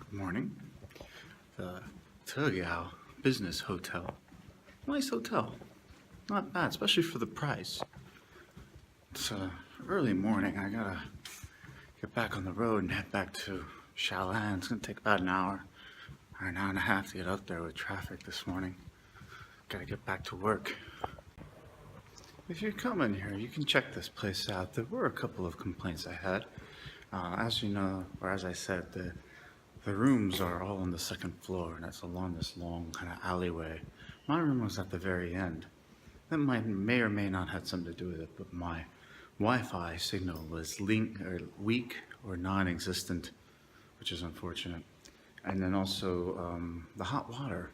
Good morning. The Tegao Business Hotel. Nice hotel. Not bad, especially for the price. It's early morning. I gotta get back on the road and head back to Shaolin. It's gonna take about an hour or an hour and a half to get up there with traffic this morning. Gotta get back to work. If you're coming here, you can check this place out. There were a couple of complaints I had. As you know, or as I said, the rooms are all on the second floor, and that's along this long kind of alleyway. My room was at the very end. That may or may not have something to do with it, but my Wi-Fi signal was weak or non-existent, which is unfortunate. And then also the hot water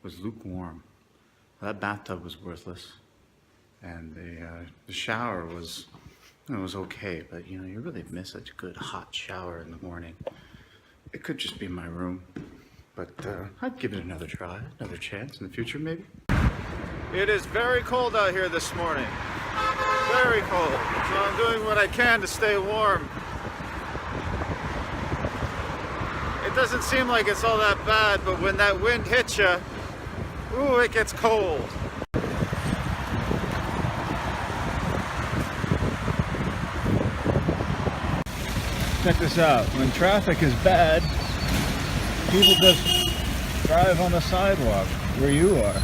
was lukewarm. That bathtub was worthless, and the shower was, it was okay, but you know, you really miss a good hot shower in the morning. It could just be my room, but I'd give it another try, another chance in the future maybe. It is very cold out here this morning. Very cold. So I'm doing what I can to stay warm. It doesn't seem like it's all that bad, but when that wind hits you, ooh, it gets cold. Check this out. When traffic is bad, people just drive on the sidewalk where you are.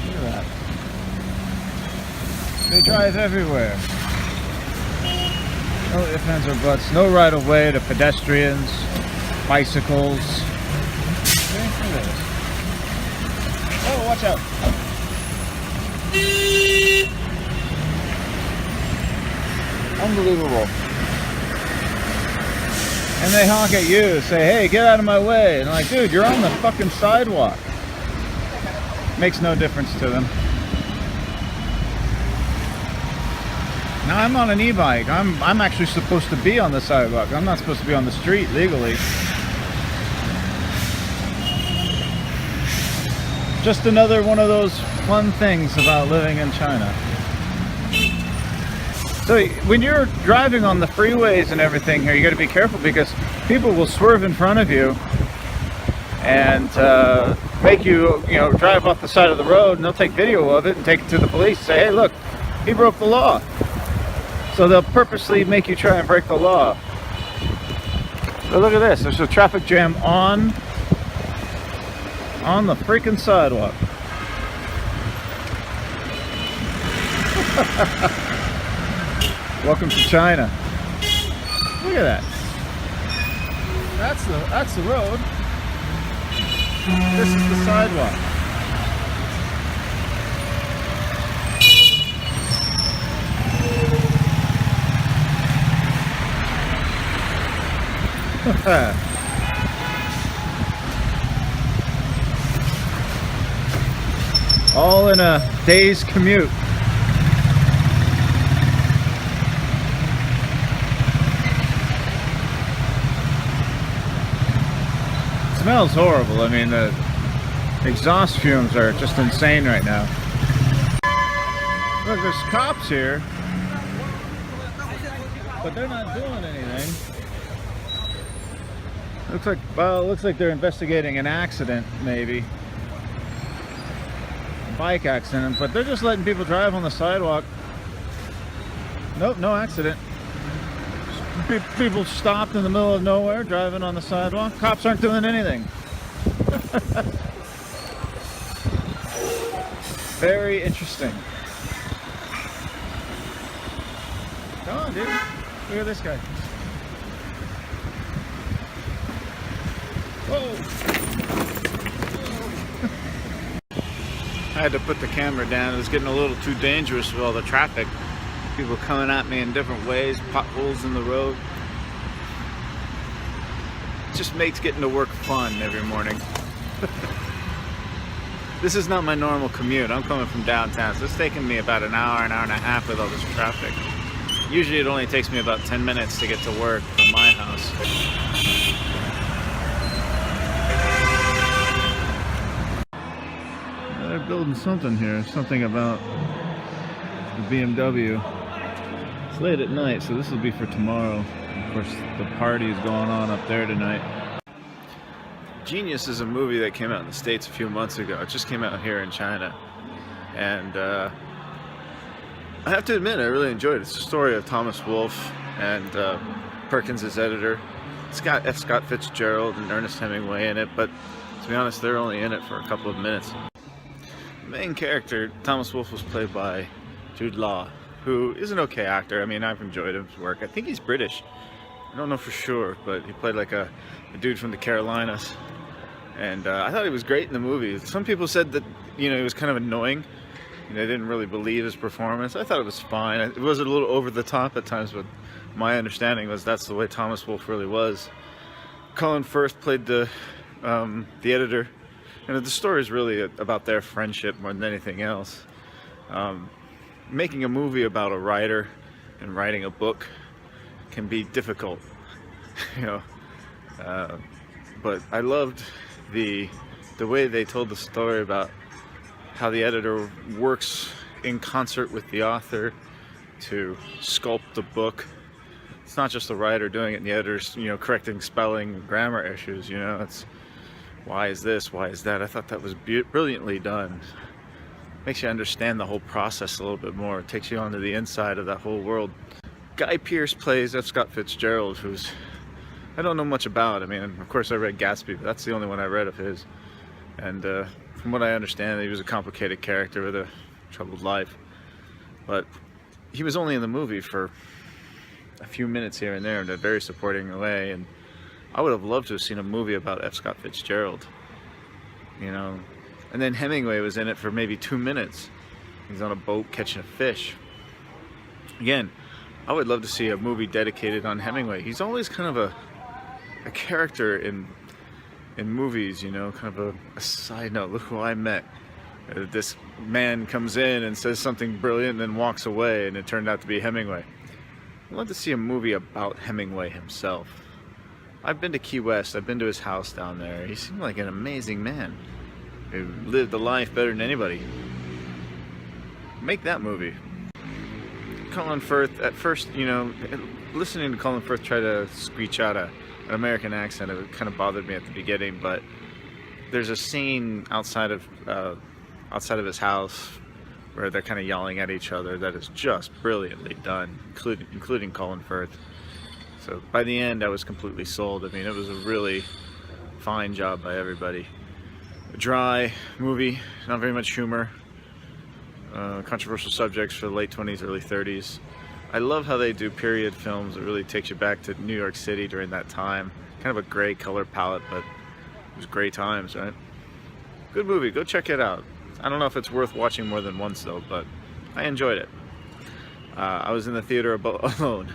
Look at that. They drive everywhere. No ifs, ands, or buts. No right of way to pedestrians, bicycles. Okay, look at this. Oh, watch out. Unbelievable. And they honk at you, say, hey, get out of my way. And I'm like, dude, you're on the fucking sidewalk. Makes no difference to them. Now I'm on an e-bike. I'm actually supposed to be on the sidewalk. I'm not supposed to be on the street legally. Just another one of those fun things about living in China. So when you're driving on the freeways and everything here, you got to be careful because people will swerve in front of you and make you, drive off the side of the road, and they'll take video of it and take it to the police. Say, hey, look, he broke the law. So they'll purposely make you try and break the law. So look at this. There's a traffic jam on the freaking sidewalk. Welcome to China. Look at that. That's the road. This is the sidewalk. All in a day's commute. Smells horrible. I mean, the exhaust fumes are just insane right now. Look, there's cops here, but they're not doing anything. Looks like they're investigating an accident, maybe a bike accident, but they're just letting people drive on the sidewalk. Nope, no accident. People stopped in the middle of nowhere, driving on the sidewalk. Cops aren't doing anything. Very interesting. Come on, dude. Look at this guy. Whoa! I had to put the camera down. It was getting a little too dangerous with all the traffic. People coming at me in different ways, potholes in the road. It just makes getting to work fun every morning. This is not my normal commute. I'm coming from downtown, so it's taking me about an hour and a half with all this traffic. Usually it only takes me about 10 minutes to get to work from my house. They're building something here, something about the BMW. It's late at night, so this will be for tomorrow. Of course, the party is going on up there tonight. Genius is a movie that came out in the States a few months ago. It just came out here in China. And I have to admit, I really enjoyed it. It's the story of Thomas Wolfe and Perkins' editor. It's got Scott Fitzgerald and Ernest Hemingway in it, but to be honest, they're only in it for a couple of minutes. The main character, Thomas Wolfe, was played by Jude Law, who is an okay actor. I mean, I've enjoyed his work. I think he's British. I don't know for sure, but he played like a dude from the Carolinas. And I thought he was great in the movie. Some people said that, he was kind of annoying. They didn't really believe his performance. I thought it was fine. It was a little over the top at times, but my understanding was that's the way Thomas Wolfe really was. Colin Firth played the editor, and the story is really about their friendship more than anything else. Making a movie about a writer and writing a book can be difficult, but I loved the way they told the story about how the editor works in concert with the author to sculpt the book. It's not just the writer doing it and the editor's, correcting spelling and grammar issues, it's why is this, why is that. I thought that was brilliantly done. Makes you understand the whole process a little bit more. It takes you onto the inside of that whole world. Guy Pearce plays F. Scott Fitzgerald, who's, I don't know much about. I mean, of course I read Gatsby, but that's the only one I read of his. And from what I understand, he was a complicated character with a troubled life. But he was only in the movie for a few minutes here and there in a very supporting way. And I would have loved to have seen a movie about F. Scott Fitzgerald. And then Hemingway was in it for maybe 2 minutes. He's on a boat catching a fish. Again, I would love to see a movie dedicated on Hemingway. He's always kind of a character in movies, kind of a side note. Look who I met. This man comes in and says something brilliant and then walks away, and it turned out to be Hemingway. I'd love to see a movie about Hemingway himself. I've been to Key West. I've been to his house down there. He seemed like an amazing man who lived a life better than anybody. Make that movie. Colin Firth, at first, listening to Colin Firth try to screech out an American accent, it kind of bothered me at the beginning, but there's a scene outside of his house where they're kind of yelling at each other that is just brilliantly done, including Colin Firth. So by the end, I was completely sold. I mean, it was a really fine job by everybody. A dry movie, not very much humor. Controversial subjects for the late 20s, early 30s. I love how they do period films. It really takes you back to New York City during that time. Kind of a gray color palette, but it was great times, right? Good movie. Go check it out. I don't know if it's worth watching more than once, though, but I enjoyed it. I was in the theater alone.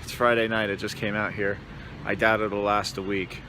It's Friday night. It just came out here. I doubt it'll last a week.